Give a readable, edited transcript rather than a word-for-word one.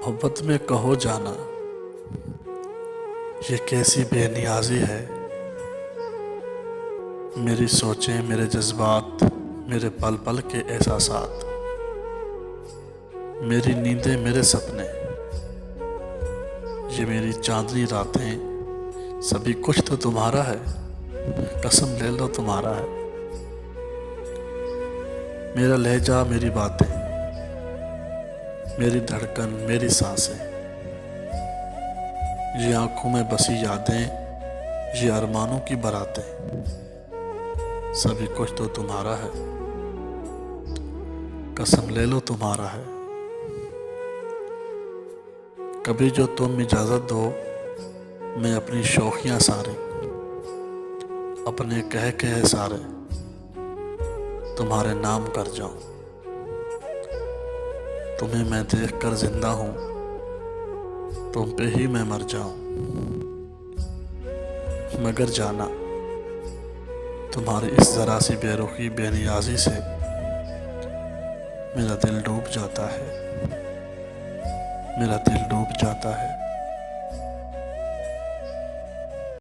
मोहब्बत में कहो जाना, ये कैसी बेनियाजी है। मेरी सोचें, मेरे जज्बात, मेरे पल पल के एहसासात, मेरी नींदें, मेरे सपने, ये मेरी चांदनी रातें, सभी कुछ तो तुम्हारा है। कसम ले लो तुम्हारा है। मेरा लहजा, मेरी बातें, मेरी धड़कन, मेरी सांसें, ये आंखों में बसी यादें, ये अरमानों की बारातें, सभी कुछ तो तुम्हारा है। कसम ले लो तुम्हारा है। कभी जो तुम इजाज़त दो, मैं अपनी शौखियाँ सारे, अपने कह कह सारे तुम्हारे नाम कर जाऊं। तुम्हें मैं देख कर जिंदा हूँ, तुम पे ही मैं मर जाऊं। मगर जाना, तुम्हारी इस ज़रा सी बेरुखी, बेनियाजी से मेरा दिल डूब जाता है, मेरा दिल डूब जाता है।